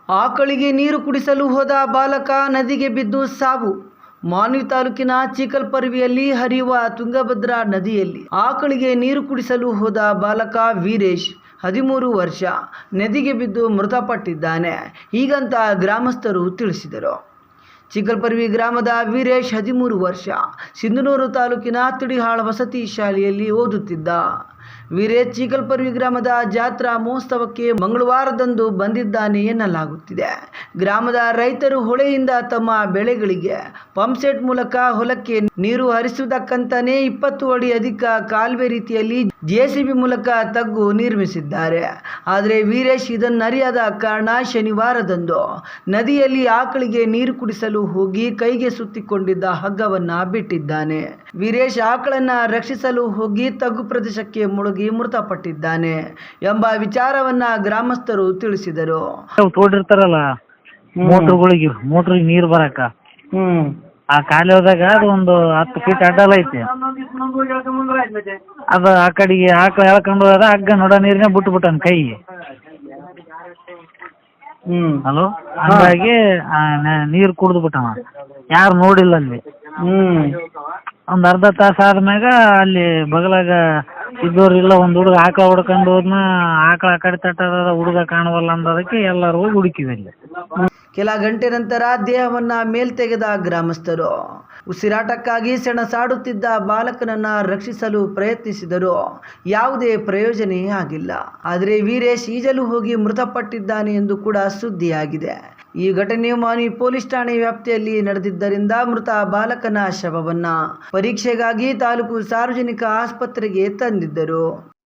ಆಕಳಿಗೆ ನೀರು ಕುಡಿಸಲು ಹೋದ ಬಾಲಕ ನದಿಗೆ ಬಿದ್ದು ಸಾವು. ಮಾನ್ವಿ ತಾಲೂಕಿನ ಚಿಕಲ್ಪರ್ವಿಯಲ್ಲಿ ಹರಿಯುವ ತುಂಗಭದ್ರಾ ನದಿಯಲ್ಲಿ ಆಕಳಿಗೆ ನೀರು ಕುಡಿಸಲು ಹೋದ ಬಾಲಕ ವೀರೇಶ್ 13 ವರ್ಷ ನದಿಗೆ ಬಿದ್ದು ಮೃತಪಟ್ಟಿದ್ದಾನೆ. ಹೀಗಂತ ಗ್ರಾಮಸ್ಥರು ತಿಳಿಸಿದರು. ಚಿಕಲ್ಪರ್ವಿ ಗ್ರಾಮದ ವೀರೇಶ್ 13 ವರ್ಷ ಸಿಂಧನೂರು ತಾಲೂಕಿನ ತಿಡಿಹಾಳ ವಸತಿ ಶಾಲೆಯಲ್ಲಿ ಓದುತ್ತಿದ್ದ. ವೀರೇಶ್ ಚಿಕಲ್ಪರ್ವಿ ಗ್ರಾಮದ ಜಾತ್ರಾ ಮಹೋತ್ಸವಕ್ಕೆ ಮಂಗಳವಾರದಂದು ಬಂದಿದ್ದಾನೆ ಎನ್ನಲಾಗುತ್ತಿದೆ. ಗ್ರಾಮದ ರೈತರು ಹೊಳೆಯಿಂದ ತಮ್ಮ ಬೆಳೆಗಳಿಗೆ ಪಂಪ್ಸೆಟ್ ಮೂಲಕ ಹೊಲಕ್ಕೆ ನೀರು ಹರಿಸುವುದಕ್ಕಂತಾನೆ 20 ಅಡಿ ಅಧಿಕ ಕಾಲುವೆ ರೀತಿಯಲ್ಲಿ ಜೆಸಿಬಿ ಮೂಲಕ ತಗ್ಗು ನಿರ್ಮಿಸಿದ್ದಾರೆ. ಆದರೆ ವೀರೇಶ್ ಇದನ್ನರಿಯದ ಕಾರಣ ಶನಿವಾರದಂದು ನದಿಯಲ್ಲಿ ಆಕಳಿಗೆ ನೀರು ಕುಡಿಸಲು ಹೋಗಿ ಕೈಗೆ ಸುತ್ತಿಕೊಂಡಿದ್ದ ಹಗ್ಗವನ್ನ ಬಿಟ್ಟಿದ್ದಾನೆ. ವೀರೇಶ್ ಆಕಳನ್ನ ರಕ್ಷಿಸಲು ಹೋಗಿ ತಗ್ಗು ಪ್ರದೇಶಕ್ಕೆ ಮುಳುಗಿ ಮೃತಪಟ್ಟಿದ್ದಾನೆ ಎಂಬ ವಿಚಾರವನ್ನ ಗ್ರಾಮಸ್ಥರು ತಿಳಿಸಿದರು. ತೋಡಿರ್ತಾರಲ್ಲ ಮೋಟ್ರಿಗೆ ನೀರು ಬರಕ ಆ ಕಾಲುವೆದಾಗ ಅದು ಒಂದು 10 ಫೀಟ್ ಅಡ್ಡಲ ಐತಿ. ಅದು ಆ ಕಡೆಗೆ ಆಕಳ ಎಳ್ಕೊಂಡು ಹೋದ ಹಗ್ಗ ನೋಡ ನೀರಿನ ಬಿಟ್ಬಿಟ್ಟನ್ ಕೈಗೆ. ಹಲೋ, ಹಂಗಾಗಿ ನೀರು ಕುಡ್ದು ಬಿಟ್ಟವ, ಯಾರು ನೋಡಿಲ್ಲ ಅಲ್ಲಿ. ಒಂದ್ ಅರ್ಧ ತಾಸು ಆದ್ಮ್ಯಾಗ ಅಲ್ಲಿ ಬಗಲಾಗ ಇದ್ದವ್ರು ಇಲ್ಲ, ಒಂದ್ ಹುಡುಗ ಆಕಳ ಹೊಡ್ಕೊಂಡು ಹೋದ್ನ, ಆಕಳ ಆ ಕಡೆ ತಟ್ಟದ ಹುಡುಗ ಕಾಣವಲ್ಲ ಅಂದದಕ್ಕೆ ಎಲ್ಲರೂ ಹೋಗಿ ಹುಡುಕಿದಲ್ಲಿ. ಕೆಲ ಗಂಟೆ ನಂತರ ದೇಹವನ್ನ ಮೇಲ್ತೆಗೆದ ಗ್ರಾಮಸ್ಥರು ಉಸಿರಾಟಕ್ಕಾಗಿ ಸೆಣಸಾಡುತ್ತಿದ್ದ ಬಾಲಕನನ್ನ ರಕ್ಷಿಸಲು ಪ್ರಯತ್ನಿಸಿದರು. ಯಾವುದೇ ಪ್ರಯೋಜನ ಆಗಿಲ್ಲ. ಆದರೆ ವೀರೇಶ್ ಈಜಲು ಹೋಗಿ ಮೃತಪಟ್ಟಿದ್ದಾನೆ ಎಂದು ಕೂಡ ಸುದ್ದಿಯಾಗಿದೆ. ಈ ಘಟನೆಯು ಮಾನ್ವಿ ಪೊಲೀಸ್ ಠಾಣೆ ವ್ಯಾಪ್ತಿಯಲ್ಲಿ ನಡೆದಿದ್ದರಿಂದ ಮೃತ ಬಾಲಕನ ಶವವನ್ನ ಪರೀಕ್ಷೆಗಾಗಿ ತಾಲೂಕು ಸಾರ್ವಜನಿಕ ಆಸ್ಪತ್ರೆಗೆ ತಂದಿದ್ದರು.